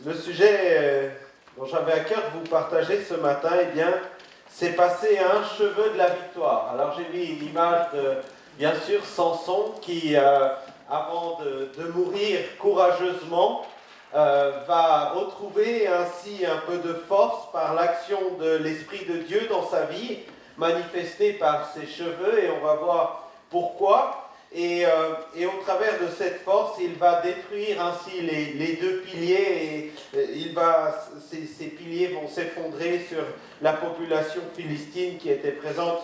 Le sujet dont j'avais à cœur de vous partager ce matin, eh bien, c'est passer à un cheveu de la victoire. Alors j'ai mis une image de, bien sûr, Samson qui, avant de mourir courageusement, va retrouver ainsi un peu de force par l'action de l'Esprit de Dieu dans sa vie, manifestée par ses cheveux, et on va voir pourquoi. Et au travers de cette force, il va détruire ainsi les deux piliers, et ces piliers vont s'effondrer sur la population philistine qui était présente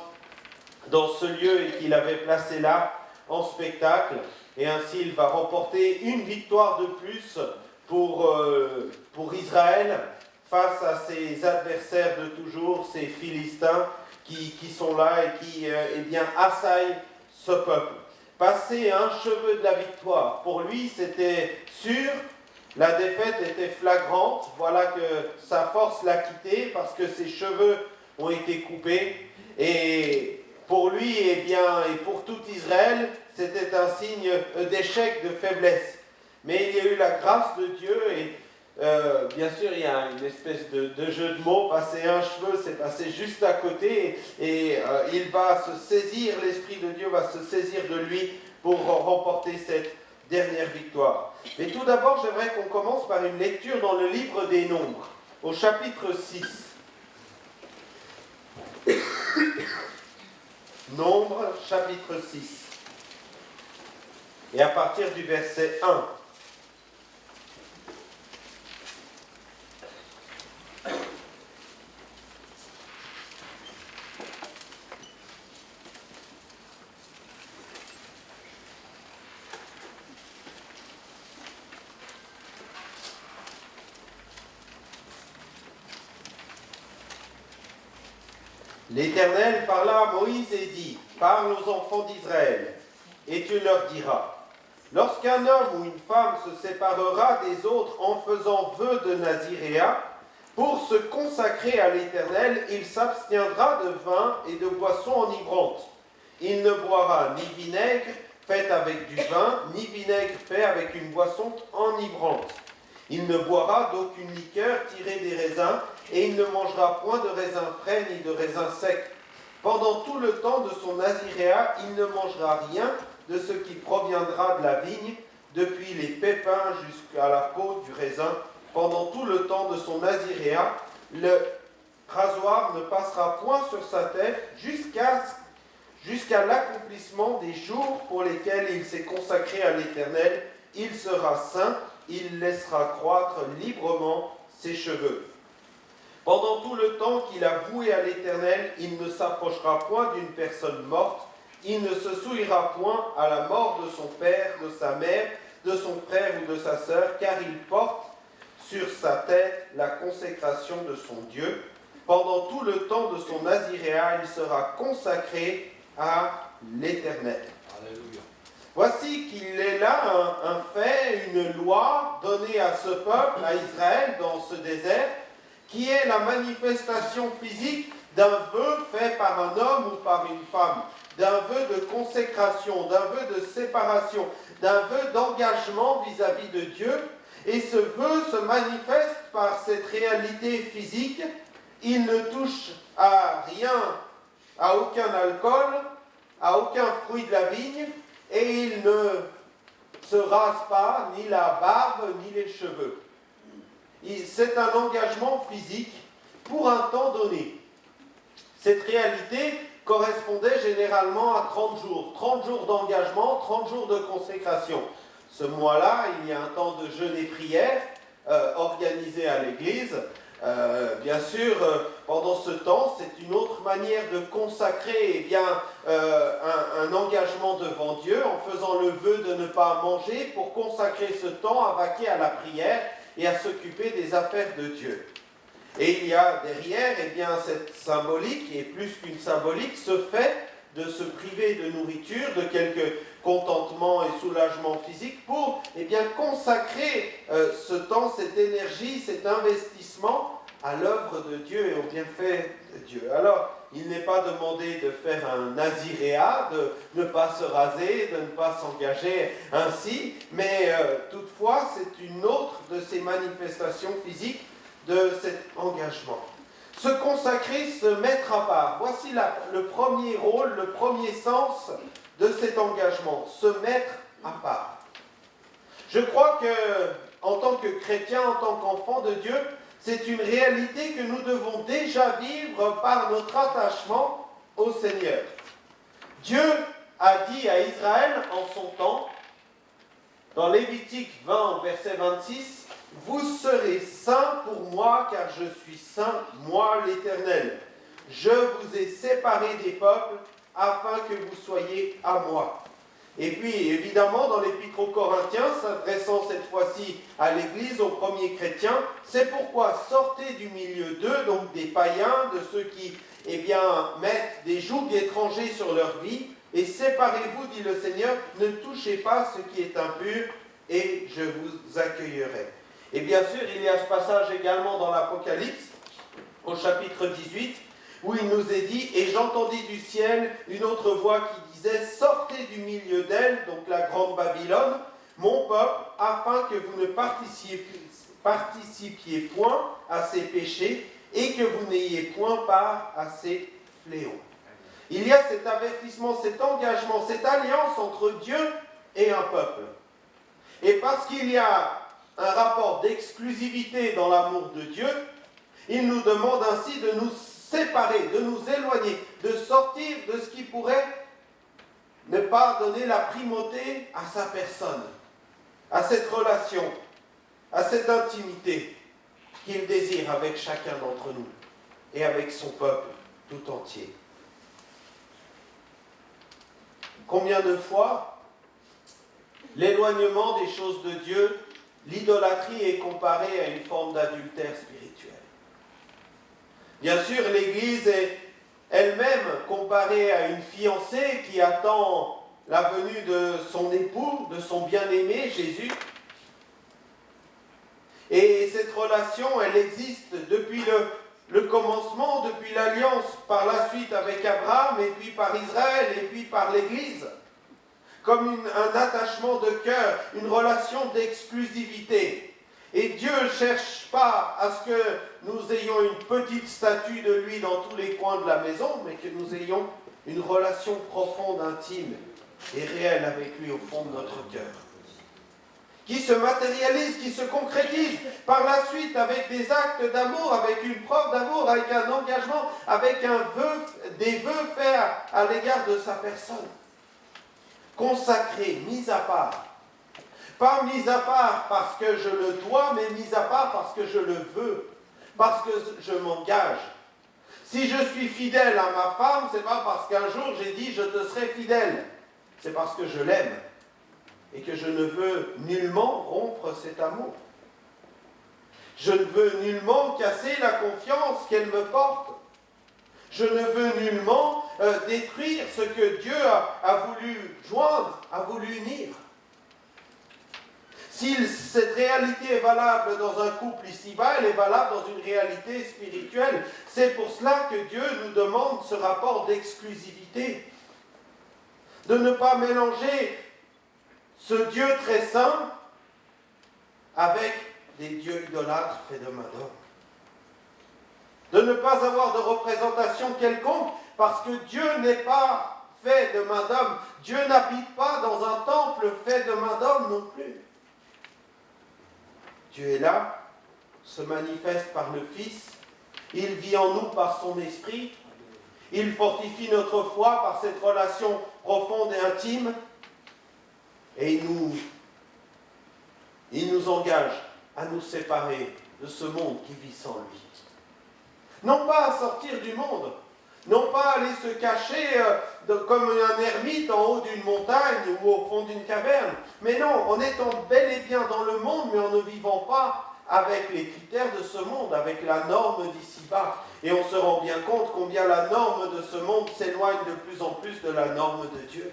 dans ce lieu et qu'il avait placé là en spectacle. Et ainsi, il va remporter une victoire de plus pour Israël face à ses adversaires de toujours, ces Philistins qui sont là et qui assaillent ce peuple. Passer un cheveu de la victoire. Pour lui, c'était sûr, la défaite était flagrante. Voilà que sa force l'a quitté parce que ses cheveux ont été coupés. Et pour lui, et pour tout Israël, c'était un signe d'échec, de faiblesse. Mais il y a eu la grâce de Dieu et bien sûr, il y a une espèce de jeu de mots. Passer un cheveu, c'est passer juste à côté. Et il va se saisir, l'Esprit de Dieu va se saisir de lui pour remporter cette dernière victoire. Mais tout d'abord, j'aimerais qu'on commence par une lecture dans le livre des Nombres, au chapitre 6. Nombres, chapitre 6. Et à partir du verset 1. L'Éternel parla à Moïse et dit, « Parle aux enfants d'Israël, et tu leur diras, lorsqu'un homme ou une femme se séparera des autres en faisant vœu de naziréat, pour se consacrer à l'Éternel, il s'abstiendra de vin et de boissons enivrantes. Il ne boira ni vinaigre fait avec du vin, ni vinaigre fait avec une boisson enivrante. Il ne boira d'aucune liqueur tirée des raisins, et il ne mangera point de raisins frais ni de raisins secs. Pendant tout le temps de son naziréat, il ne mangera rien de ce qui proviendra de la vigne, depuis les pépins jusqu'à la peau du raisin. Pendant tout le temps de son naziréat, le rasoir ne passera point sur sa tête jusqu'à l'accomplissement des jours pour lesquels il s'est consacré à l'Éternel. Il sera saint, il laissera croître librement ses cheveux. Pendant tout le temps qu'il a voué à l'Éternel, il ne s'approchera point d'une personne morte, il ne se souillera point à la mort de son père, de sa mère, de son frère ou de sa sœur, car il porte sur sa tête la consécration de son Dieu. Pendant tout le temps de son naziréat, il sera consacré à l'Éternel. Alléluia. Voici qu'il est là un fait, une loi donnée à ce peuple, à Israël, dans ce désert, qui est la manifestation physique d'un vœu fait par un homme ou par une femme, d'un vœu de consécration, d'un vœu de séparation, d'un vœu d'engagement vis-à-vis de Dieu. Et ce vœu se manifeste par cette réalité physique. Il ne touche à rien, à aucun alcool, à aucun fruit de la vigne, et il ne se rase pas ni la barbe ni les cheveux. C'est un engagement physique pour un temps donné. Cette réalité correspondait généralement à 30 jours. 30 jours d'engagement, 30 jours de consécration. Ce mois-là, il y a un temps de jeûne et prière organisé à l'église. Bien sûr, pendant ce temps, c'est une autre manière de consacrer un engagement devant Dieu en faisant le vœu de ne pas manger pour consacrer ce temps à vaquer à la prière et à s'occuper des affaires de Dieu. Et il y a derrière cette symbolique, et plus qu'une symbolique, ce fait de se priver de nourriture, de quelques contentements et soulagements physiques pour consacrer ce temps, cette énergie, cet investissement à l'œuvre de Dieu et au bienfait de Dieu. Alors, il n'est pas demandé de faire un naziréat, de ne pas se raser, de ne pas s'engager ainsi, mais toutefois, c'est une autre de ces manifestations physiques de cet engagement. Se consacrer, se mettre à part. Voici le premier rôle, le premier sens de cet engagement, se mettre à part. Je crois que, en tant que chrétien, en tant qu'enfant de Dieu, c'est une réalité que nous devons déjà vivre par notre attachement au Seigneur. Dieu a dit à Israël en son temps, dans Lévitique 20, verset 26, « Vous serez saints pour moi, car je suis saint, moi l'Éternel. Je vous ai séparés des peuples, afin que vous soyez à moi. » Et puis, évidemment, dans l'Épître aux Corinthiens, s'adressant cette fois-ci à l'Église, aux premiers chrétiens, c'est pourquoi sortez du milieu d'eux, donc des païens, de ceux qui, mettent des jougs étrangers sur leur vie, et séparez-vous, dit le Seigneur, ne touchez pas ce qui est impur, et je vous accueillerai. Et bien sûr, il y a ce passage également dans l'Apocalypse, au chapitre 18, où il nous est dit « Et j'entendis du ciel une autre voix qui disait « Sortez du milieu d'elle, donc la grande Babylone, mon peuple, afin que vous ne participiez point à ses péchés et que vous n'ayez point part à ses fléaux. » Il y a cet avertissement, cet engagement, cette alliance entre Dieu et un peuple. Et parce qu'il y a un rapport d'exclusivité dans l'amour de Dieu, il nous demande ainsi de nous séparer, de nous éloigner, de sortir de ce qui pourrait ne pas donner la primauté à sa personne, à cette relation, à cette intimité qu'il désire avec chacun d'entre nous et avec son peuple tout entier. Combien de fois l'éloignement des choses de Dieu, l'idolâtrie est comparée à une forme d'adultère spirituel. Bien sûr, l'Église est elle-même comparée à une fiancée qui attend la venue de son époux, de son bien-aimé, Jésus. Et cette relation, elle existe depuis le commencement, depuis l'alliance par la suite avec Abraham, et puis par Israël, et puis par l'Église. Comme un attachement de cœur, une relation d'exclusivité. Et Dieu ne cherche pas à ce que nous ayons une petite statue de lui dans tous les coins de la maison, mais que nous ayons une relation profonde, intime et réelle avec lui au fond de notre cœur. Qui se matérialise, qui se concrétise par la suite avec des actes d'amour, avec une preuve d'amour, avec un engagement, avec des vœux faits à l'égard de sa personne. Consacré, mis à part. Pas mis à part parce que je le dois, mais mis à part parce que je le veux, parce que je m'engage. Si je suis fidèle à ma femme, ce n'est pas parce qu'un jour j'ai dit je te serai fidèle. C'est parce que je l'aime et que je ne veux nullement rompre cet amour. Je ne veux nullement casser la confiance qu'elle me porte. Je ne veux nullement détruire ce que Dieu a voulu joindre, a voulu unir. Si cette réalité est valable dans un couple ici-bas, elle est valable dans une réalité spirituelle. C'est pour cela que Dieu nous demande ce rapport d'exclusivité. De ne pas mélanger ce Dieu très saint avec des dieux idolâtres faits de main d'homme. De ne pas avoir de représentation quelconque, parce que Dieu n'est pas fait de main d'homme. Dieu n'habite pas dans un temple fait de main d'homme non plus. Dieu est là, se manifeste par le Fils, il vit en nous par son esprit, il fortifie notre foi par cette relation profonde et intime, et il nous engage à nous séparer de ce monde qui vit sans lui. Non pas à sortir du monde, non pas aller se cacher comme un ermite en haut d'une montagne ou au fond d'une caverne, mais non, en étant bel et bien dans le monde, mais en ne vivant pas avec les critères de ce monde, avec la norme d'ici-bas. Et on se rend bien compte combien la norme de ce monde s'éloigne de plus en plus de la norme de Dieu.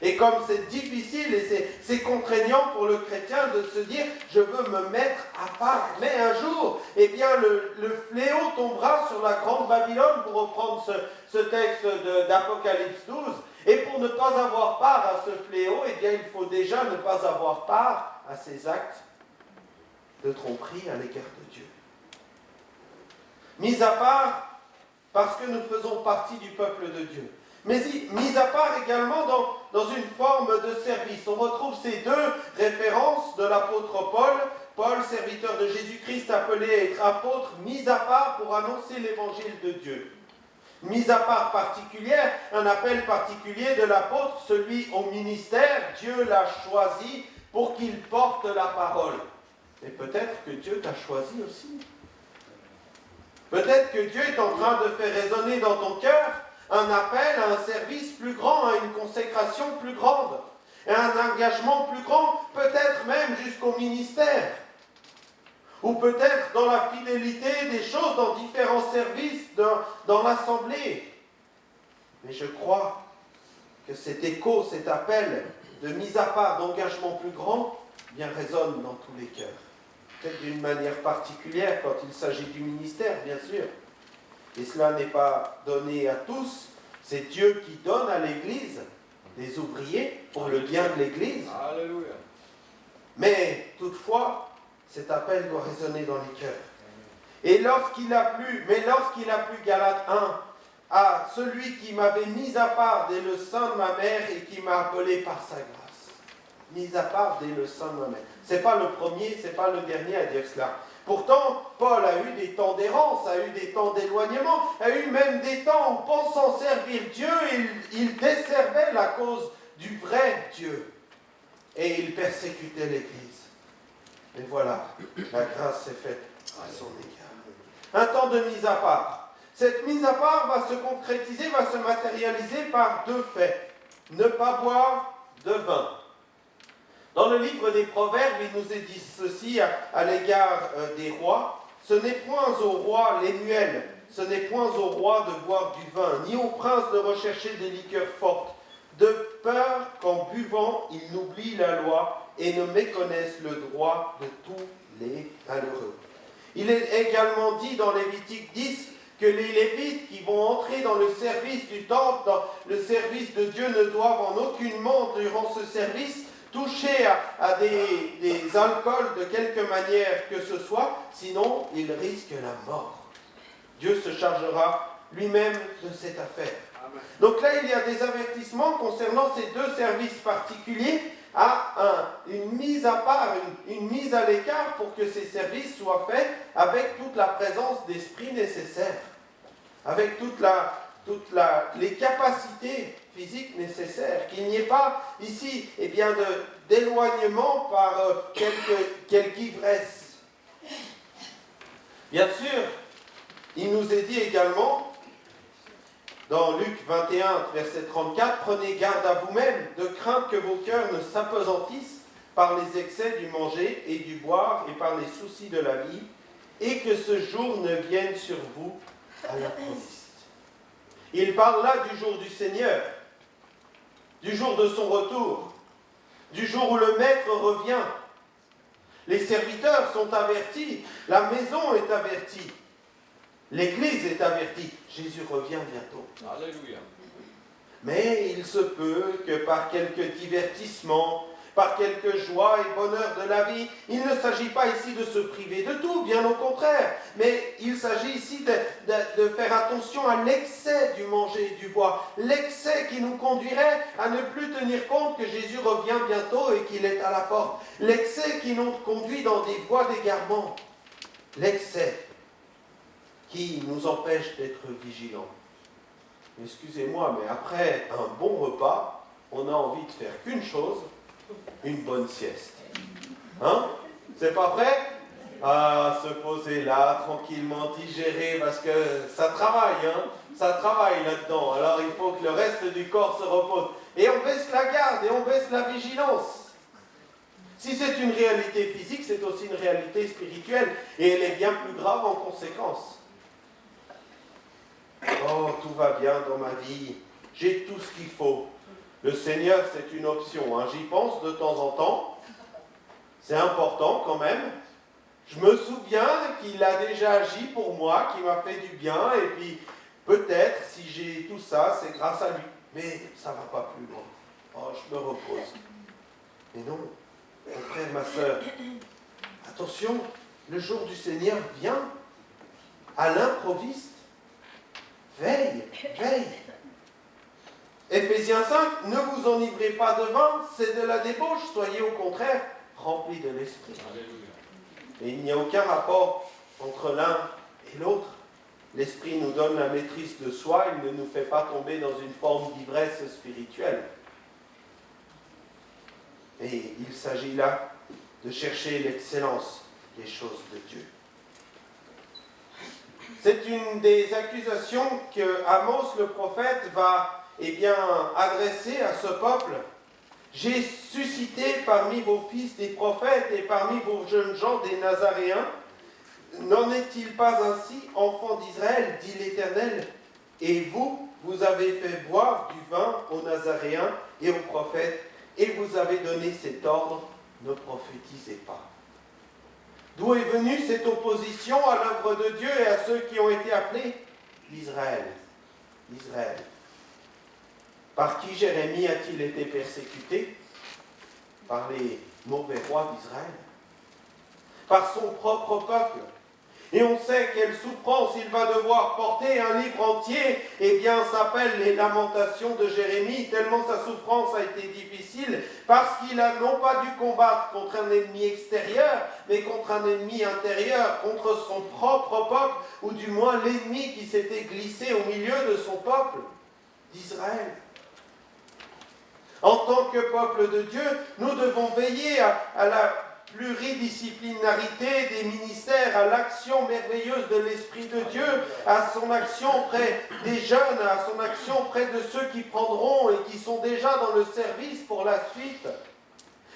Et comme c'est difficile et c'est contraignant pour le chrétien de se dire « je veux me mettre à part ». Mais un jour, eh bien, le fléau tombera sur la grande Babylone, pour reprendre ce texte d'Apocalypse 12. Et pour ne pas avoir part à ce fléau, eh bien, il faut déjà ne pas avoir part à ces actes de tromperie à l'égard de Dieu. Mis à part, parce que nous faisons partie du peuple de Dieu. Mais mis à part également dans une forme de service. On retrouve ces deux références de l'apôtre Paul. Paul, serviteur de Jésus-Christ, appelé à être apôtre, mis à part pour annoncer l'évangile de Dieu. Mis à part particulière, un appel particulier de l'apôtre, celui au ministère, Dieu l'a choisi pour qu'il porte la parole. Et peut-être que Dieu t'a choisi aussi. Peut-être que Dieu est en train de faire résonner dans ton cœur un appel à un service plus grand, à une consécration plus grande, à un engagement plus grand, peut-être même jusqu'au ministère. Ou peut-être dans la fidélité des choses, dans différents services, dans l'assemblée. Mais je crois que cet écho, cet appel de mise à part, d'engagement plus grand, bien résonne dans tous les cœurs. Peut-être d'une manière particulière quand il s'agit du ministère, bien sûr. Et cela n'est pas donné à tous. C'est Dieu qui donne à l'Église des ouvriers pour le bien de l'Église. Alléluia. Mais toutefois, cet appel doit résonner dans les cœurs. Et lorsqu'il a plu, Galates 1, à celui qui m'avait mis à part dès le sein de ma mère et qui m'a appelé par sa grâce. Mis à part dès le sein de ma mère. Ce n'est pas le premier, ce n'est pas le dernier à dire cela. Pourtant, Paul a eu des temps d'errance, a eu des temps d'éloignement, a eu même des temps où, pensant servir Dieu, il desservait la cause du vrai Dieu. Et il persécutait l'Église. Et voilà, la grâce s'est faite à son égard. Un temps de mise à part. Cette mise à part va se concrétiser, va se matérialiser par deux faits. Ne pas boire de vin. Dans le livre des Proverbes, il nous est dit ceci à l'égard des rois. Ce n'est point au roi Lémuel, ce n'est point au roi de boire du vin, ni au prince de rechercher des liqueurs fortes, de peur qu'en buvant, ils n'oublient la loi et ne méconnaissent le droit de tous les malheureux. Il est également dit dans Lévitique 10 que les Lévites qui vont entrer dans le service du temple, dans le service de Dieu, ne doivent en aucunement, durant ce service, toucher à des alcools de quelque manière que ce soit, sinon ils risquent la mort. Dieu se chargera lui-même de cette affaire. Amen. Donc là, il y a des avertissements concernant ces deux services particuliers, à une mise à part, une mise à l'écart pour que ces services soient faits avec toute la présence d'esprit nécessaire, avec toutes les capacités physiques nécessaires, qu'il n'y ait pas ici d'éloignement par quelque ivresse. Bien sûr, il nous est dit également, dans Luc 21, verset 34, « Prenez garde à vous-même, de crainte que vos cœurs ne s'apesantissent par les excès du manger et du boire et par les soucis de la vie, et que ce jour ne vienne sur vous à l'improviste. » Il parle là du jour du Seigneur, du jour de son retour, du jour où le Maître revient. Les serviteurs sont avertis, la maison est avertie, l'Église est avertie. Jésus revient bientôt. Alléluia. Mais il se peut que par quelques divertissements, par quelques joies et bonheurs de la vie, il ne s'agit pas ici de se priver de tout, bien au contraire. Mais il s'agit ici de faire attention à l'excès du manger et du boire. L'excès qui nous conduirait à ne plus tenir compte que Jésus revient bientôt et qu'il est à la porte. L'excès qui nous conduit dans des voies d'égarement. L'excès qui nous empêche d'être vigilants. Excusez-moi, mais après un bon repas, on a envie de faire qu'une chose, une bonne sieste. Hein? C'est pas vrai? Ah, se poser là, tranquillement, digérer, parce que ça travaille, hein? Ça travaille là-dedans. Alors il faut que le reste du corps se repose. Et on baisse la garde, et on baisse la vigilance. Si c'est une réalité physique, c'est aussi une réalité spirituelle. Et elle est bien plus grave en conséquence. Oh, tout va bien dans ma vie. J'ai tout ce qu'il faut. Le Seigneur, c'est une option. Hein. J'y pense de temps en temps. C'est important quand même. Je me souviens qu'il a déjà agi pour moi, qu'il m'a fait du bien. Et puis, peut-être, si j'ai tout ça, c'est grâce à lui. Mais ça ne va pas plus loin. Oh, je me repose. Mais non, mon frère, ma soeur, attention, le jour du Seigneur vient à l'improviste. Veille, veille. Éphésiens 5, ne vous enivrez pas de vin, c'est de la débauche, soyez au contraire remplis de l'esprit. Et il n'y a aucun rapport entre l'un et l'autre. L'esprit nous donne la maîtrise de soi, il ne nous fait pas tomber dans une forme d'ivresse spirituelle. Et il s'agit là de chercher l'excellence des choses de Dieu. C'est une des accusations que Amos le prophète va adresser à ce peuple. J'ai suscité parmi vos fils des prophètes et parmi vos jeunes gens des Nazaréens. N'en est-il pas ainsi, enfants d'Israël, dit l'Éternel? Et vous, vous avez fait boire du vin aux Nazaréens et aux prophètes, et vous avez donné cet ordre, ne prophétisez pas. D'où est venue cette opposition à l'œuvre de Dieu et à ceux qui ont été appelés? D'Israël. Israël. Par qui Jérémie a-t-il été persécuté? Par les mauvais rois d'Israël. Par son propre peuple. Et on sait quelle souffrance il va devoir porter. Un livre entier, s'appelle Les Lamentations de Jérémie, tellement sa souffrance a été difficile, parce qu'il a non pas dû combattre contre un ennemi extérieur, mais contre un ennemi intérieur, contre son propre peuple, ou du moins l'ennemi qui s'était glissé au milieu de son peuple, d'Israël. En tant que peuple de Dieu, nous devons veiller à la pluridisciplinarité des ministères, à l'action merveilleuse de l'Esprit de Dieu, à son action près des jeunes, à son action près de ceux qui prendront et qui sont déjà dans le service pour la suite.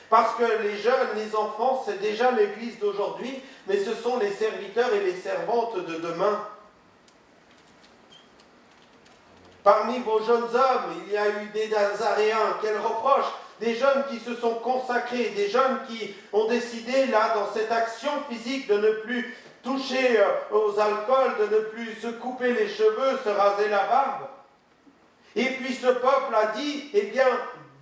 Parce que les jeunes, les enfants, c'est déjà l'Église d'aujourd'hui, mais ce sont les serviteurs et les servantes de demain. Parmi vos jeunes hommes, il y a eu des Nazaréens, quel reproche! Des jeunes qui se sont consacrés, des jeunes qui ont décidé, là, dans cette action physique, de ne plus toucher aux alcools, de ne plus se couper les cheveux, se raser la barbe. Et puis ce peuple a dit,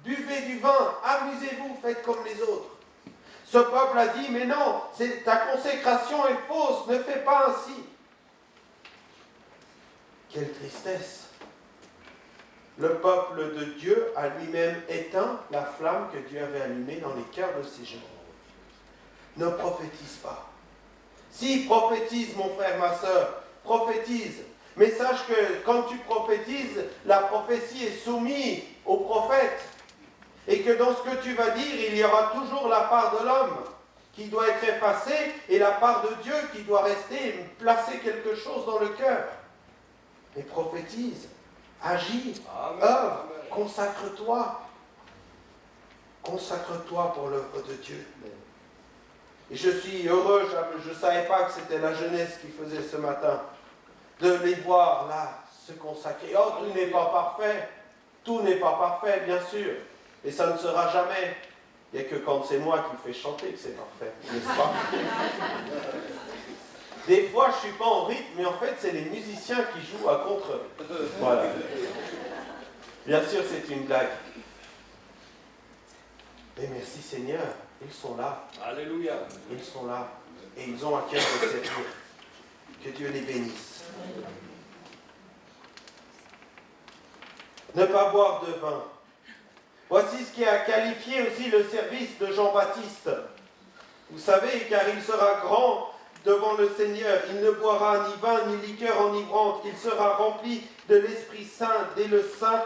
buvez du vin, amusez-vous, faites comme les autres. Ce peuple a dit, mais non, ta consécration est fausse, ne fais pas ainsi. Quelle tristesse! Le peuple de Dieu a lui-même éteint la flamme que Dieu avait allumée dans les cœurs de ses gens. Ne prophétise pas. Si, prophétise, mon frère, ma soeur, prophétise. Mais sache que quand tu prophétises, la prophétie est soumise au prophète. Et que dans ce que tu vas dire, il y aura toujours la part de l'homme qui doit être effacée et la part de Dieu qui doit rester et placer quelque chose dans le cœur. Mais prophétise. Agis, œuvre, consacre-toi. Consacre-toi pour l'œuvre de Dieu. Et je suis heureux, je ne savais pas que c'était la jeunesse qui faisait ce matin, de les voir là, se consacrer. Oh, tout n'est pas parfait. Tout n'est pas parfait, bien sûr. Et ça ne sera jamais. Il n'y a que quand c'est moi qui fais chanter que c'est parfait, n'est-ce pas? Des fois, je ne suis pas en rythme, mais en fait, c'est les musiciens qui jouent à contre. Voilà. Bien sûr, c'est une blague. Mais merci Seigneur, ils sont là. Alléluia. Ils sont là. Et ils ont à cœur de servir. Que Dieu les bénisse. Ne pas boire de vin. Voici ce qui a qualifié aussi le service de Jean-Baptiste. Vous savez, car il sera grand devant le Seigneur, il ne boira ni vin ni liqueur enivrante, il sera rempli de l'Esprit Saint dès le sein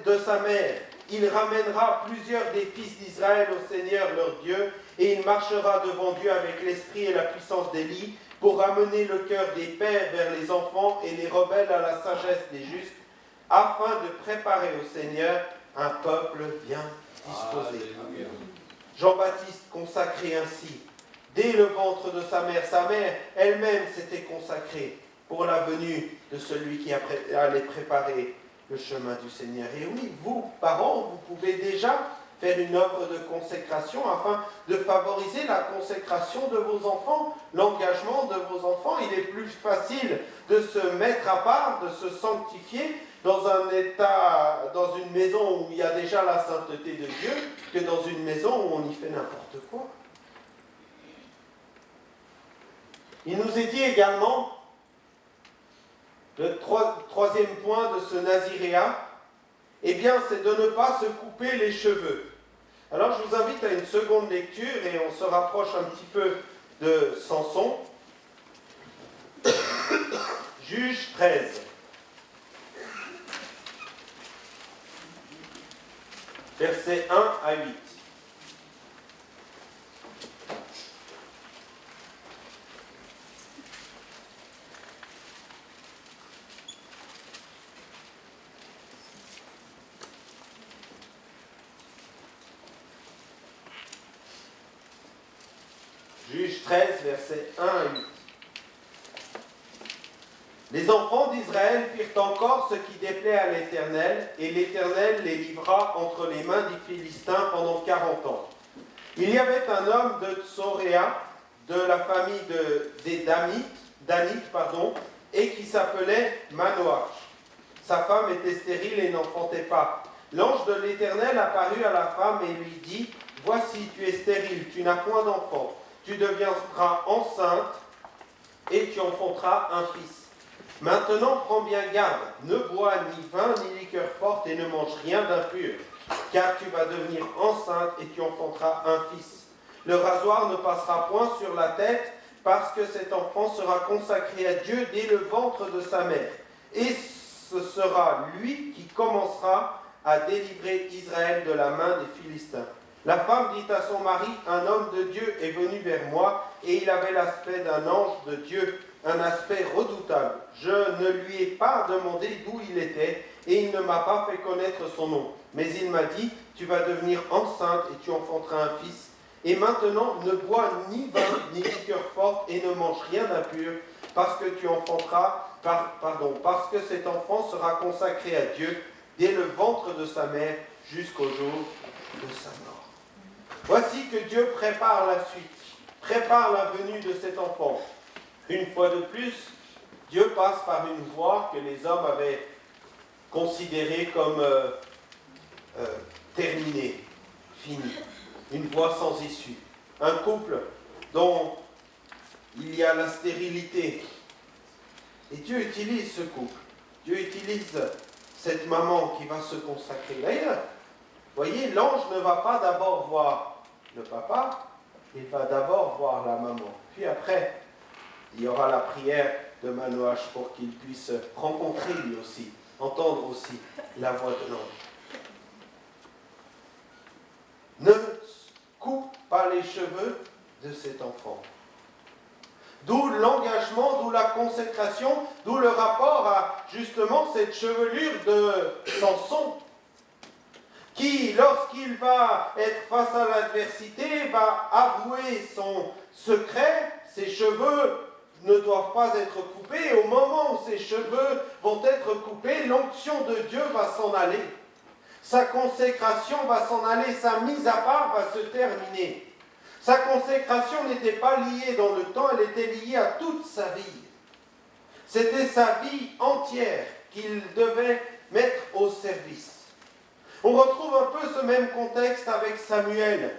de sa mère. Il ramènera plusieurs des fils d'Israël au Seigneur leur Dieu, et il marchera devant Dieu avec l'esprit et la puissance d'Élie, pour ramener le cœur des pères vers les enfants et les rebelles à la sagesse des justes, afin de préparer au Seigneur un peuple bien disposé. Alléluia. Jean-Baptiste consacré ainsi, dès le ventre de sa mère elle-même s'était consacrée pour la venue de celui qui allait préparer le chemin du Seigneur. Et oui, vous, parents, vous pouvez déjà faire une œuvre de consécration afin de favoriser la consécration de vos enfants, l'engagement de vos enfants. Il est plus facile de se mettre à part, de se sanctifier dans un état, dans une maison où il y a déjà la sainteté de Dieu, que dans une maison où on y fait n'importe quoi. Il nous est dit également, le troisième point de ce naziréat, eh bien, c'est de ne pas se couper les cheveux. Alors, je vous invite à une seconde lecture et on se rapproche un petit peu de Samson. Juge 13. Versets 1 à 8. Juge 13, versets 1 à 8. Les enfants d'Israël firent encore ce qui déplaît à l'Éternel, et l'Éternel les livra entre les mains des Philistins pendant 40 ans. Il y avait un homme de Tsoréa, de la famille des Danites, et qui s'appelait Manoach. Sa femme était stérile et n'enfantait pas. L'ange de l'Éternel apparut à la femme et lui dit, « Voici, tu es stérile, tu n'as point d'enfant. Tu deviendras enceinte et tu enfanteras un fils. Maintenant, prends bien garde, ne bois ni vin ni liqueur forte et ne mange rien d'impur, car tu vas devenir enceinte et tu enfanteras un fils. Le rasoir ne passera point sur la tête, parce que cet enfant sera consacré à Dieu dès le ventre de sa mère. Et ce sera lui qui commencera à délivrer Israël de la main des Philistins. La femme dit à son mari, un homme de Dieu est venu vers moi, et il avait l'aspect d'un ange de Dieu, un aspect redoutable. Je ne lui ai pas demandé d'où il était, et il ne m'a pas fait connaître son nom. Mais il m'a dit, tu vas devenir enceinte et tu enfanteras un fils. Et maintenant, ne bois ni vin, ni liqueur forte, et ne mange rien d'impur, parce que tu enfanteras, parce que cet enfant sera consacré à Dieu dès le ventre de sa mère jusqu'au jour de sa mort. Voici que Dieu prépare la suite, prépare la venue de cet enfant. Une fois de plus, Dieu passe par une voie que les hommes avaient considérée comme terminée, finie. Une voie sans issue. Un couple dont il y a la stérilité. Et Dieu utilise ce couple. Dieu utilise cette maman qui va se consacrer. D'ailleurs, voyez, l'ange ne va pas d'abord voir le papa, il va d'abord voir la maman. Puis après, il y aura la prière de Manoach pour qu'il puisse rencontrer lui aussi, entendre aussi la voix de l'ange. Ne coupe pas les cheveux de cet enfant. D'où l'engagement, d'où la consécration, d'où le rapport à justement cette chevelure de Samson, qui, lorsqu'il va être face à l'adversité, va avouer son secret. Ses cheveux ne doivent pas être coupés. Au moment où ses cheveux vont être coupés, l'onction de Dieu va s'en aller. Sa consécration va s'en aller, sa mise à part va se terminer. Sa consécration n'était pas liée dans le temps, elle était liée à toute sa vie. C'était sa vie entière qu'il devait mettre au service. On retrouve un peu ce même contexte avec Samuel,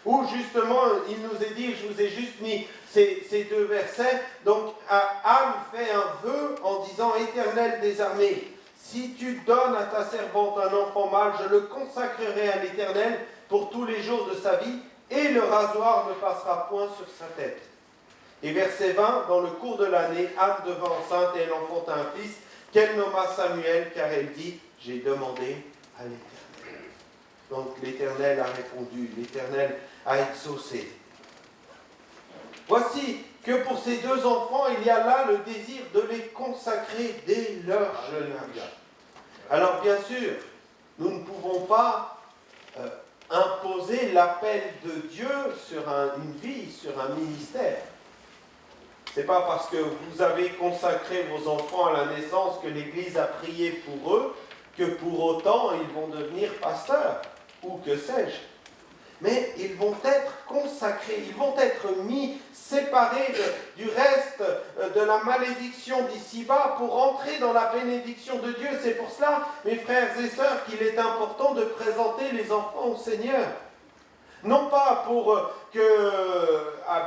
où justement, il nous est dit, je vous ai juste mis ces deux versets, donc Anne fait un vœu en disant « Éternel des armées, si tu donnes à ta servante un enfant mâle, je le consacrerai à l'Éternel pour tous les jours de sa vie, et le rasoir ne passera point sur sa tête. » Et verset 20, dans le cours de l'année, Anne devint enceinte et elle enfanta un fils, qu'elle nomma Samuel, car elle dit « J'ai demandé à l'Éternel. » Donc l'Éternel a répondu, l'Éternel a exaucé. Voici que pour ces deux enfants, il y a là le désir de les consacrer dès leur jeune âge. Alors bien sûr, nous ne pouvons pas imposer l'appel de Dieu sur une vie, sur un ministère. Ce n'est pas parce que vous avez consacré vos enfants à la naissance que l'Église a prié pour eux que pour autant ils vont devenir pasteurs, ou que sais-je. Mais ils vont être consacrés, ils vont être mis, séparés du reste de la malédiction d'ici-bas pour entrer dans la bénédiction de Dieu. C'est pour cela, mes frères et sœurs, qu'il est important de présenter les enfants au Seigneur. Non pas pour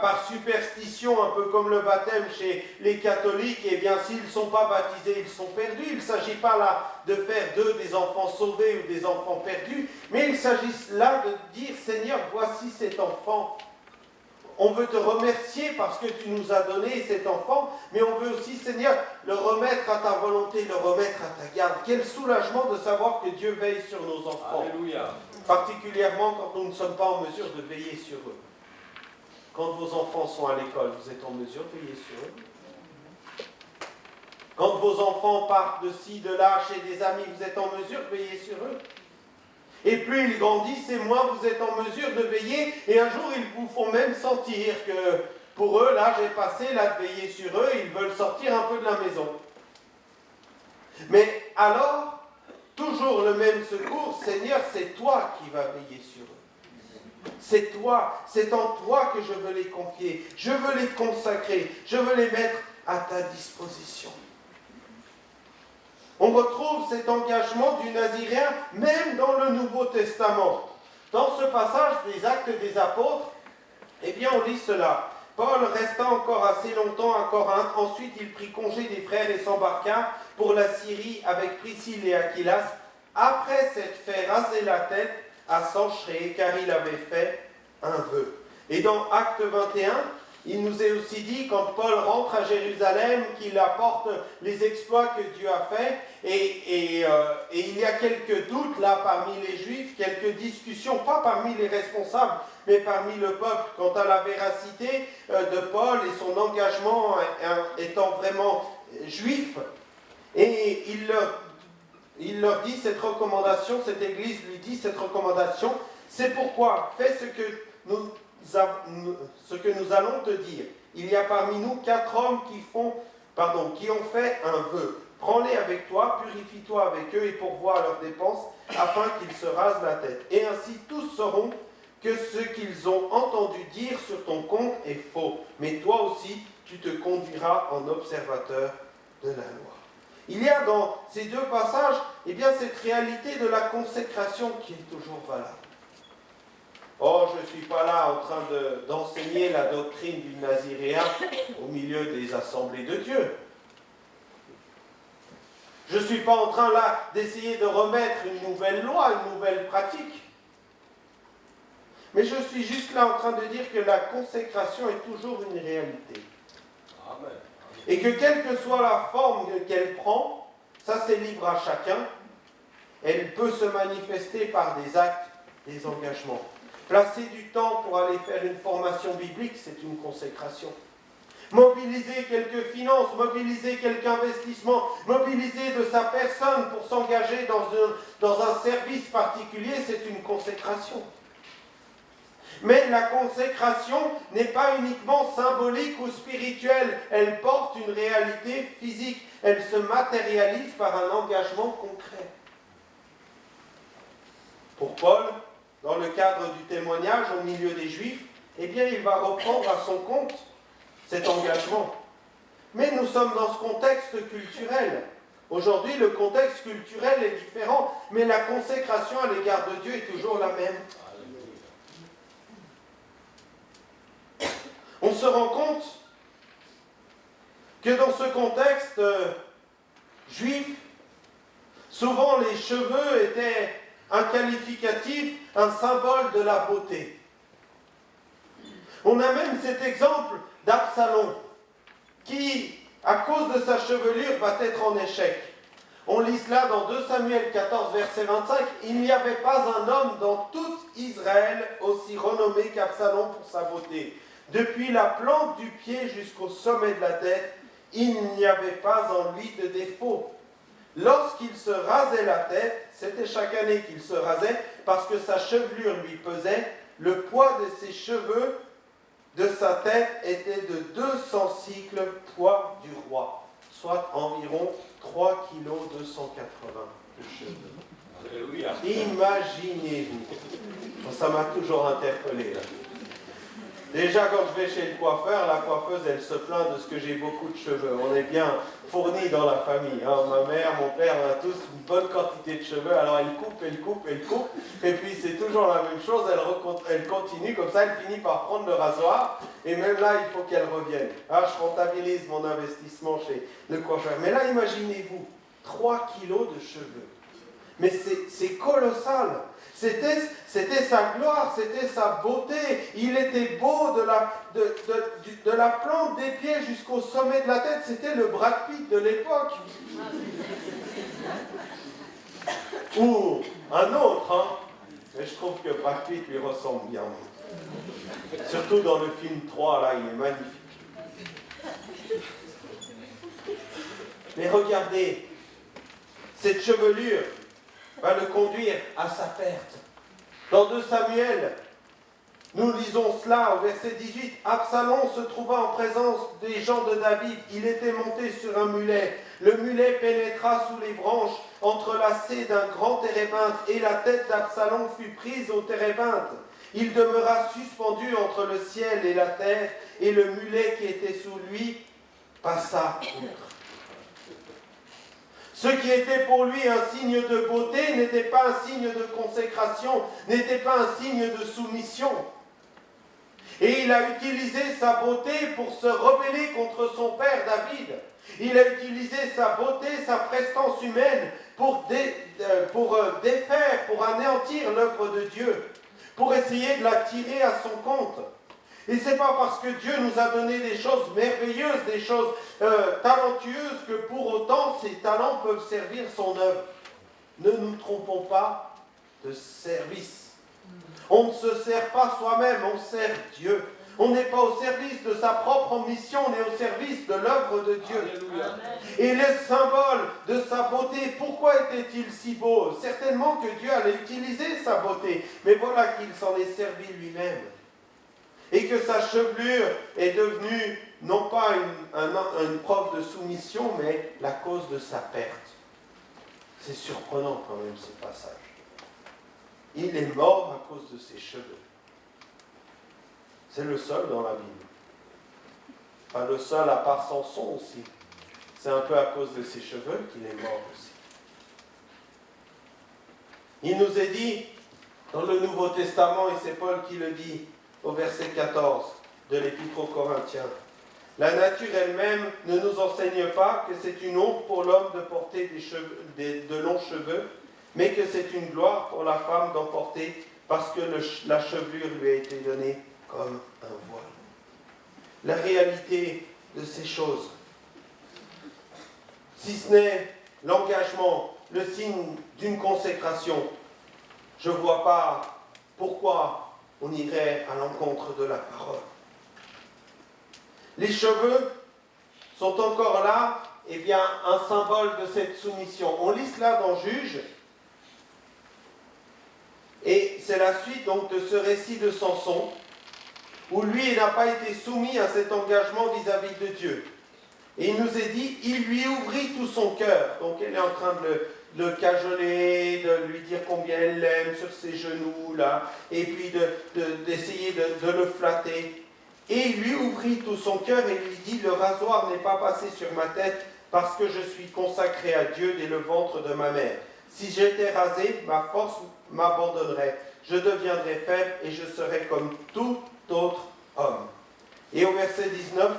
par superstition, un peu comme le baptême chez les catholiques, eh bien s'ils ne sont pas baptisés, ils sont perdus. Il ne s'agit pas là de faire d'eux des enfants sauvés ou des enfants perdus, mais il s'agit là de dire, Seigneur, voici cet enfant. On veut te remercier parce que tu nous as donné cet enfant, mais on veut aussi, Seigneur, le remettre à ta volonté, le remettre à ta garde. Quel soulagement de savoir que Dieu veille sur nos enfants. Alléluia. Particulièrement quand nous ne sommes pas en mesure de veiller sur eux. Quand vos enfants sont à l'école, vous êtes en mesure de veiller sur eux. Quand vos enfants partent de ci, de là, chez des amis, vous êtes en mesure de veiller sur eux. Et plus ils grandissent, et moins vous êtes en mesure de veiller. Et un jour, ils vous font même sentir que pour eux, l'âge est passé, là, de veiller sur eux, ils veulent sortir un peu de la maison. Mais alors, toujours le même secours, Seigneur, c'est toi qui vas veiller sur eux. C'est toi, c'est en toi que je veux les confier. Je veux les consacrer, je veux les mettre à ta disposition. On retrouve cet engagement du Naziréen même dans le Nouveau Testament. Dans ce passage des Actes des Apôtres, eh bien on lit cela. Paul resta encore assez longtemps à Corinthe, ensuite il prit congé des frères et s'embarqua pour la Syrie avec Priscille et Aquilas, après s'être fait raser la tête à Sanchréé, car il avait fait un vœu. Et dans Acte 21, il nous est aussi dit, quand Paul rentre à Jérusalem, qu'il apporte les exploits que Dieu a faits, et il y a quelques doutes là parmi les Juifs, quelques discussions, pas parmi les responsables, mais parmi le peuple, quant à la véracité de Paul et son engagement étant vraiment juif. Et il leur dit cette recommandation, cette église lui dit cette recommandation, c'est pourquoi fais ce que nous allons te dire. Il y a parmi nous 4 hommes qui ont fait un vœu. Prends-les avec toi, purifie-toi avec eux et pourvois à leurs dépenses, afin qu'ils se rasent la tête. Et ainsi tous sauront que ce qu'ils ont entendu dire sur ton compte est faux. Mais toi aussi, tu te conduiras en observateur de la loi. Il y a dans ces deux passages, eh bien, cette réalité de la consécration qui est toujours valable. Oh, je ne suis pas là en train d'enseigner la doctrine du Naziréen au milieu des assemblées de Dieu. Je ne suis pas en train là d'essayer de remettre une nouvelle loi, une nouvelle pratique. Mais je suis juste là en train de dire que la consécration est toujours une réalité. Amen. Et que quelle que soit la forme qu'elle prend, ça c'est libre à chacun, elle peut se manifester par des actes, des engagements. Placer du temps pour aller faire une formation biblique, c'est une consécration. Mobiliser quelques finances, mobiliser quelques investissements, mobiliser de sa personne pour s'engager dans un service particulier, c'est une consécration. Mais la consécration n'est pas uniquement symbolique ou spirituelle, elle porte une réalité physique, elle se matérialise par un engagement concret. Pour Paul, dans le cadre du témoignage au milieu des Juifs, eh bien il va reprendre à son compte cet engagement. Mais nous sommes dans ce contexte culturel. Aujourd'hui, le contexte culturel est différent, mais la consécration à l'égard de Dieu est toujours la même. On se rend compte que dans ce contexte juif, souvent les cheveux étaient un qualificatif, un symbole de la beauté. On a même cet exemple d'Absalom, qui, à cause de sa chevelure, va être en échec. On lit cela dans 2 Samuel 14, verset 25. Il n'y avait pas un homme dans tout Israël aussi renommé qu'Absalom pour sa beauté. Depuis la plante du pied jusqu'au sommet de la tête, il n'y avait pas en lui de défaut. Lorsqu'il se rasait la tête, c'était chaque année qu'il se rasait, parce que sa chevelure lui pesait, le poids de ses cheveux, de sa tête, était de 200 cycles, poids du roi, soit environ 3 kg 280 de cheveux. Alléluia. Imaginez-vous. Ça m'a toujours interpellé, là. Déjà, quand je vais chez le coiffeur, la coiffeuse, elle se plaint de ce que j'ai beaucoup de cheveux. On est bien fournis dans la famille. Hein. Ma mère, mon père, on a tous une bonne quantité de cheveux. Alors, elle coupe. Et puis, c'est toujours la même chose. Elle continue comme ça. Elle finit par prendre le rasoir. Et même là, il faut qu'elle revienne. Ah, je rentabilise mon investissement chez le coiffeur. Mais là, imaginez-vous, 3 kilos de cheveux. Mais c'est colossal. C'était sa gloire, c'était sa beauté. Il était beau de la plante des pieds jusqu'au sommet de la tête. C'était le Brad Pitt de l'époque. Ou un autre, hein. Mais je trouve que Brad Pitt lui ressemble bien. Surtout dans le film 3, là, il est magnifique. Mais regardez, cette chevelure va le conduire à sa perte. Dans 2 Samuel, nous lisons cela au verset 18. Absalom se trouva en présence des gens de David. Il était monté sur un mulet. Le mulet pénétra sous les branches, entrelacées d'un grand térébinthe, et la tête d'Absalom fut prise au térébinthe. Il demeura suspendu entre le ciel et la terre, et le mulet qui était sous lui passa outre. Ce qui était pour lui un signe de beauté n'était pas un signe de consécration, n'était pas un signe de soumission. Et il a utilisé sa beauté pour se rebeller contre son père David. Il a utilisé sa beauté, sa prestance humaine pour défaire, pour anéantir l'œuvre de Dieu, pour essayer de la tirer à son compte. Et ce n'est pas parce que Dieu nous a donné des choses merveilleuses, des choses talentueuses, que pour autant ces talents peuvent servir son œuvre. Ne nous trompons pas de service. On ne se sert pas soi-même, on sert Dieu. On n'est pas au service de sa propre mission, on est au service de l'œuvre de Dieu. Alléluia. Et le symbole de sa beauté, pourquoi était-il si beau? Certainement que Dieu allait utiliser sa beauté, mais voilà qu'il s'en est servi lui-même. Et que sa chevelure est devenue non pas une preuve de soumission, mais la cause de sa perte. C'est surprenant quand même ce passage. Il est mort à cause de ses cheveux. C'est le seul dans la Bible. Pas le seul à part Samson aussi. C'est un peu à cause de ses cheveux qu'il est mort aussi. Il nous est dit dans le Nouveau Testament, et c'est Paul qui le dit, au verset 14 de l'Épître aux Corinthiens. La nature elle-même ne nous enseigne pas que c'est une honte pour l'homme de porter de longs cheveux, mais que c'est une gloire pour la femme d'en porter parce que la chevelure lui a été donnée comme un voile. La réalité de ces choses, si ce n'est l'engagement, le signe d'une consécration, je ne vois pas pourquoi on irait à l'encontre de la parole. Les cheveux sont encore là, eh bien, un symbole de cette soumission. On lit cela dans Juge, et c'est la suite donc de ce récit de Samson, où lui n'a pas été soumis à cet engagement vis-à-vis de Dieu. Et il nous est dit, il lui ouvrit tout son cœur. Donc elle est en train de le cajoler, de lui dire combien elle l'aime sur ses genoux, là, et puis d'essayer de le flatter. Et il lui ouvrit tout son cœur et lui dit, le rasoir n'est pas passé sur ma tête parce que je suis consacré à Dieu dès le ventre de ma mère. Si j'étais rasé, ma force m'abandonnerait. Je deviendrais faible et je serais comme tout autre homme. Et au verset 19,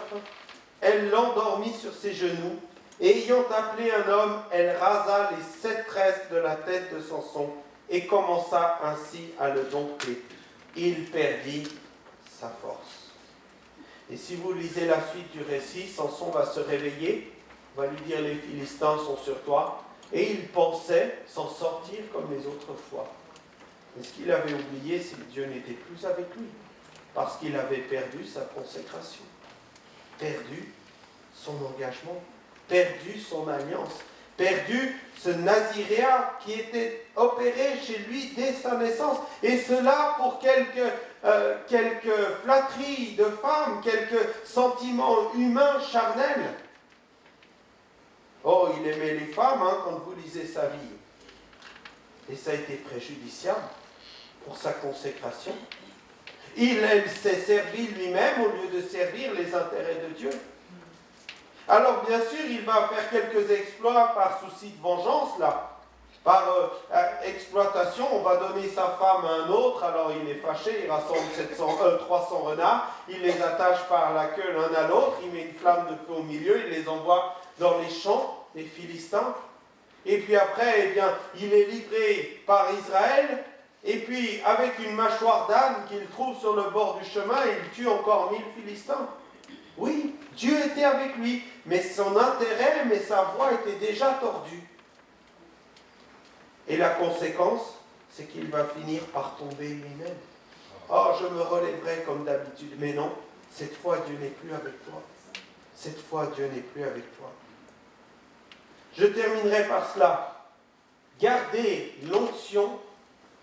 elle l'endormit sur ses genoux, et ayant appelé un homme, elle rasa les 7 tresses de la tête de Samson, et commença ainsi à le dompter. Il perdit sa force. Et si vous lisez la suite du récit, Samson va se réveiller, va lui dire les Philistins sont sur toi, et il pensait s'en sortir comme les autres fois. Mais ce qu'il avait oublié, c'est que Dieu n'était plus avec lui, parce qu'il avait perdu sa consécration, perdu son engagement, perdu son alliance, perdu ce naziréat qui était opéré chez lui dès sa naissance, et cela pour quelques flatteries de femmes, quelques sentiments humains charnels. Oh, il aimait les femmes, quand vous lisez sa vie. Et ça a été préjudiciable pour sa consécration. Il s'est servi lui-même au lieu de servir les intérêts de Dieu. Alors bien sûr, il va faire quelques exploits par souci de vengeance, là. Par exploitation, on va donner sa femme à un autre, alors il est fâché, il rassemble 300 renards, il les attache par la queue l'un à l'autre, il met une flamme de feu au milieu, il les envoie dans les champs des Philistins. Et puis après, eh bien, il est livré par Israël, et puis avec une mâchoire d'âne qu'il trouve sur le bord du chemin, il tue encore 1000 Philistins. Oui, Dieu était avec lui, mais son intérêt, mais sa voie était déjà tordue. Et la conséquence, c'est qu'il va finir par tomber lui-même. Oh, je me relèverai comme d'habitude. Mais non, cette fois, Dieu n'est plus avec toi. Cette fois, Dieu n'est plus avec toi. Je terminerai par cela. Gardez l'onction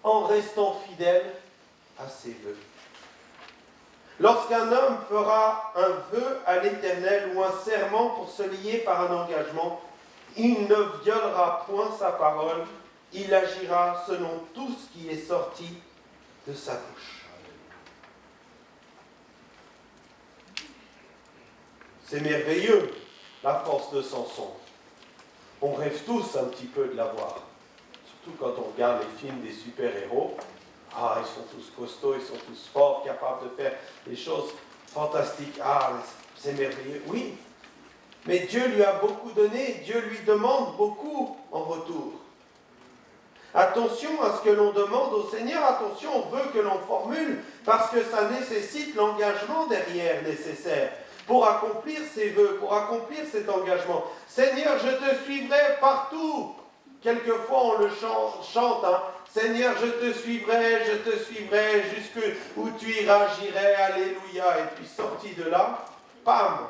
en restant fidèle à ses vœux. Lorsqu'un homme fera un vœu à l'Éternel ou un serment pour se lier par un engagement, il ne violera point sa parole. Il agira selon tout ce qui est sorti de sa bouche. C'est merveilleux, la force de Samson. On rêve tous un petit peu de l'avoir. Surtout quand on regarde les films des super-héros. Ah, ils sont tous costauds, ils sont tous forts, capables de faire des choses fantastiques. Ah, c'est merveilleux. Oui, mais Dieu lui a beaucoup donné. Dieu lui demande beaucoup en retour. Attention à ce que l'on demande au Seigneur, attention aux vœux que l'on formule, parce que ça nécessite l'engagement derrière nécessaire pour accomplir ces vœux, pour accomplir cet engagement. Seigneur, je te suivrai partout. Quelquefois on le chante, hein. Seigneur, je te suivrai jusqu'où tu iras, j'irai, alléluia. Et puis sorti de là, pam,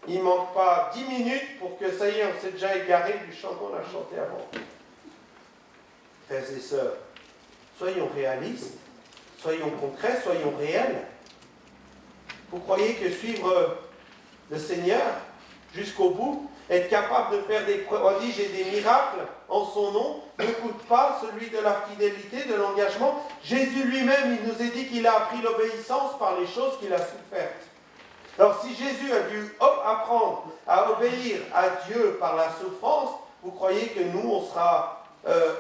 il ne manque pas 10 minutes pour que ça y est, on s'est déjà égaré du chant qu'on a chanté avant. Frères et sœurs, soyons réalistes, soyons concrets, soyons réels. Vous croyez que suivre le Seigneur jusqu'au bout, être capable de faire des prodiges et des miracles en son nom, ne coûte pas celui de la fidélité, de l'engagement? Jésus lui-même, il nous a dit qu'il a appris l'obéissance par les choses qu'il a souffertes. Alors si Jésus a dû apprendre à obéir à Dieu par la souffrance, vous croyez que nous, on sera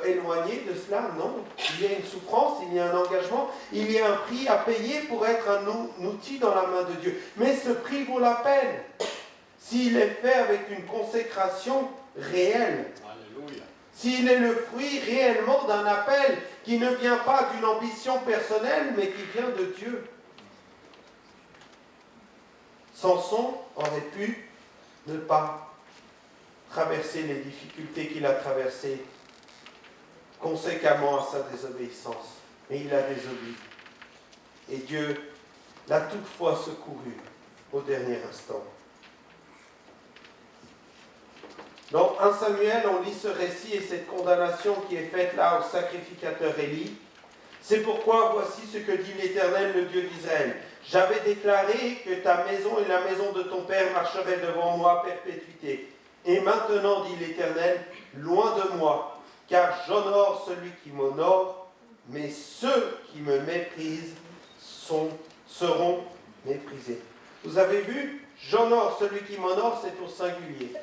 éloigné de cela? Non. Il y a une souffrance, il y a un engagement, il y a un prix à payer pour être un outil dans la main de Dieu. Mais ce prix vaut la peine s'il est fait avec une consécration réelle. Alléluia. S'il est le fruit réellement d'un appel qui ne vient pas d'une ambition personnelle, mais qui vient de Dieu. Samson aurait pu ne pas traverser les difficultés qu'il a traversées conséquemment à sa désobéissance. Mais il a désobéi. Et Dieu l'a toutefois secouru au dernier instant. Dans 1 Samuel, on lit ce récit et cette condamnation qui est faite là au sacrificateur Élie. C'est pourquoi voici ce que dit l'Éternel, le Dieu d'Israël. J'avais déclaré que ta maison et la maison de ton père marcheraient devant moi à perpétuité. Et maintenant, dit l'Éternel, loin de moi, car j'honore celui qui m'honore, mais ceux qui me méprisent seront méprisés. Vous avez vu, j'honore celui qui m'honore, c'est au singulier.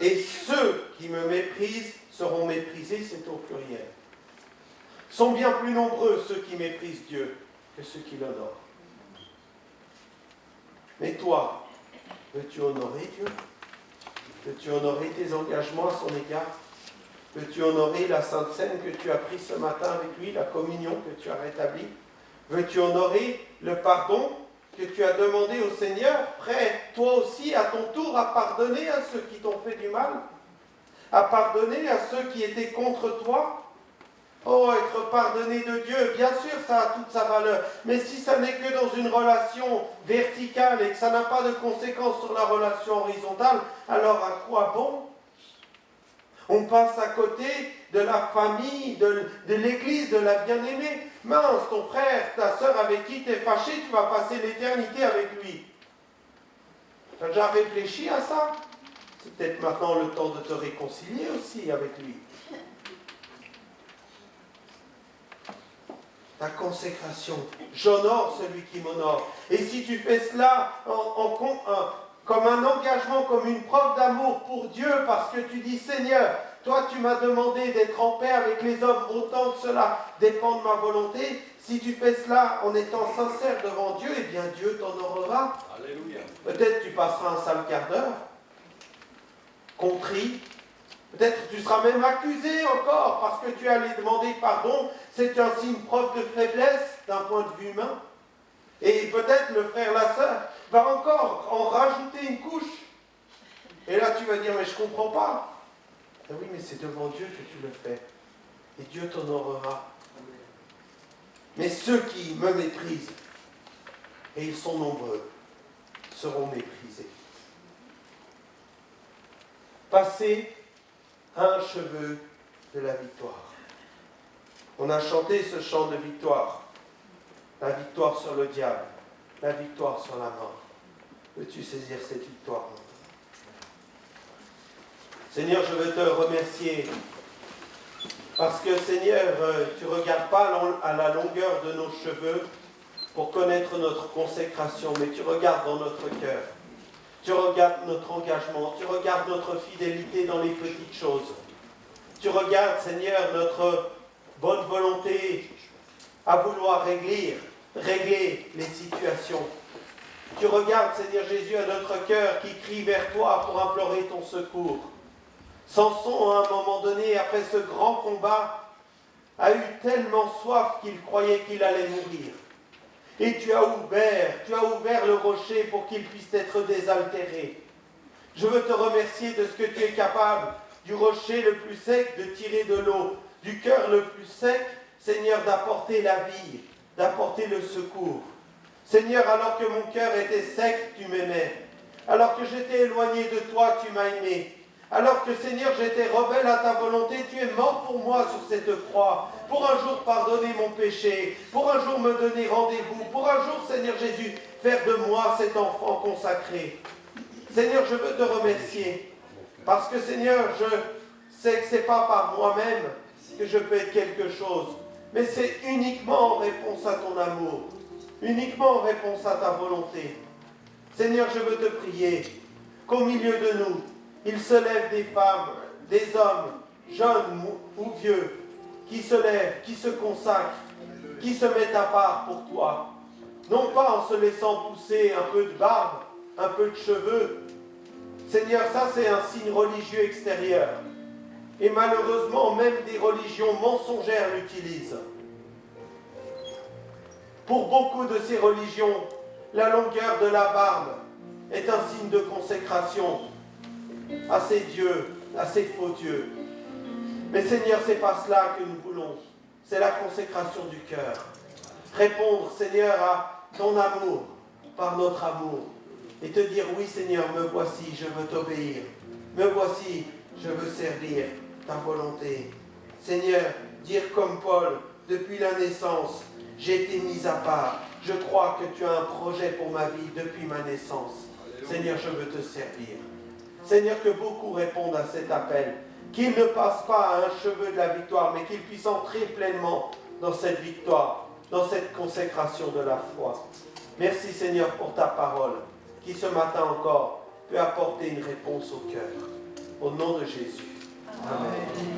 Et ceux qui me méprisent seront méprisés, c'est au pluriel. Sont bien plus nombreux ceux qui méprisent Dieu que ceux qui l'honorent. Mais toi, veux-tu honorer Dieu? Veux-tu honorer tes engagements à son égard? Veux-tu honorer la Sainte Seine que tu as prise ce matin avec lui, la communion que tu as rétablie? Veux-tu honorer le pardon que tu as demandé au Seigneur, prêt toi aussi à ton tour à pardonner à ceux qui t'ont fait du mal? À pardonner à ceux qui étaient contre toi? Oh, être pardonné de Dieu, bien sûr, ça a toute sa valeur. Mais si ça n'est que dans une relation verticale et que ça n'a pas de conséquences sur la relation horizontale, alors à quoi bon? On passe à côté de la famille, de l'église, de la bien-aimée. Mince, ton frère, ta sœur avec qui tu es fâché, tu vas passer l'éternité avec lui. Tu as déjà réfléchi à ça? C'est peut-être maintenant le temps de te réconcilier aussi avec lui. ta consécration. J'honore celui qui m'honore. Et si tu fais cela comme un engagement, comme une preuve d'amour pour Dieu, parce que tu dis, Seigneur, toi tu m'as demandé d'être en paix avec les hommes autant que cela dépend de ma volonté. Si tu fais cela en étant sincère devant Dieu, eh bien Dieu t'honorera. Alléluia. Peut-être tu passeras un sale quart d'heure, contrit. Peut-être tu seras même accusé encore parce que tu allais demander pardon. C'est ainsi une preuve de faiblesse d'un point de vue humain. Et peut-être le frère, la sœur, va encore en rajouter une couche. Et là tu vas dire, mais je ne comprends pas. Ah oui, mais c'est devant Dieu que tu le fais. Et Dieu t'honorera. Mais ceux qui me méprisent, et ils sont nombreux, seront méprisés. Passer un cheveu de la victoire. On a chanté ce chant de victoire. La victoire sur le diable, la victoire sur la mort. Veux-tu saisir cette victoire? Seigneur, je veux te remercier parce que, Seigneur, tu ne regardes pas à la longueur de nos cheveux pour connaître notre consécration, mais tu regardes dans notre cœur. Tu regardes notre engagement, tu regardes notre fidélité dans les petites choses. Tu regardes, Seigneur, notre bonne volonté à vouloir régler les situations. Tu regardes, Seigneur Jésus, à notre cœur qui crie vers toi pour implorer ton secours. Samson, à un moment donné, après ce grand combat, a eu tellement soif qu'il croyait qu'il allait mourir. Et tu as ouvert le rocher pour qu'il puisse être désaltéré. Je veux te remercier de ce que tu es capable, du rocher le plus sec, de tirer de l'eau, du cœur le plus sec, Seigneur, d'apporter la vie, d'apporter le secours. Seigneur, alors que mon cœur était sec, tu m'aimais. Alors que j'étais éloigné de toi, tu m'as aimé. Alors que, Seigneur, j'étais rebelle à ta volonté, tu es mort pour moi sur cette croix, pour un jour pardonner mon péché, pour un jour me donner rendez-vous, pour un jour, Seigneur Jésus, faire de moi cet enfant consacré. Seigneur, je veux te remercier, parce que, Seigneur, je sais que ce n'est pas par moi-même que je peux être quelque chose, mais c'est uniquement en réponse à ton amour, uniquement en réponse à ta volonté. Seigneur, je veux te prier qu'au milieu de nous, il se lève des femmes, des hommes, jeunes ou vieux, qui se lèvent, qui se consacrent, qui se mettent à part pour toi. Non pas en se laissant pousser un peu de barbe, un peu de cheveux. Seigneur, ça c'est un signe religieux extérieur. Et malheureusement, même des religions mensongères l'utilisent. Pour beaucoup de ces religions, la longueur de la barbe est un signe de consécration à ces dieux, à ces faux dieux. Mais Seigneur, ce n'est pas cela que nous voulons. C'est la consécration du cœur. Répondre, Seigneur, à ton amour par notre amour. Et te dire, oui Seigneur, me voici, je veux t'obéir. Me voici, je veux servir ta volonté. Seigneur, dire comme Paul, depuis la naissance, j'ai été mis à part. Je crois que tu as un projet pour ma vie depuis ma naissance. Seigneur, je veux te servir. Seigneur, que beaucoup répondent à cet appel. Qu'ils ne passent pas à un cheveu de la victoire, mais qu'ils puissent entrer pleinement dans cette victoire, dans cette consécration de la foi. Merci Seigneur pour ta parole, qui ce matin encore peut apporter une réponse au cœur. Au nom de Jésus. Amen.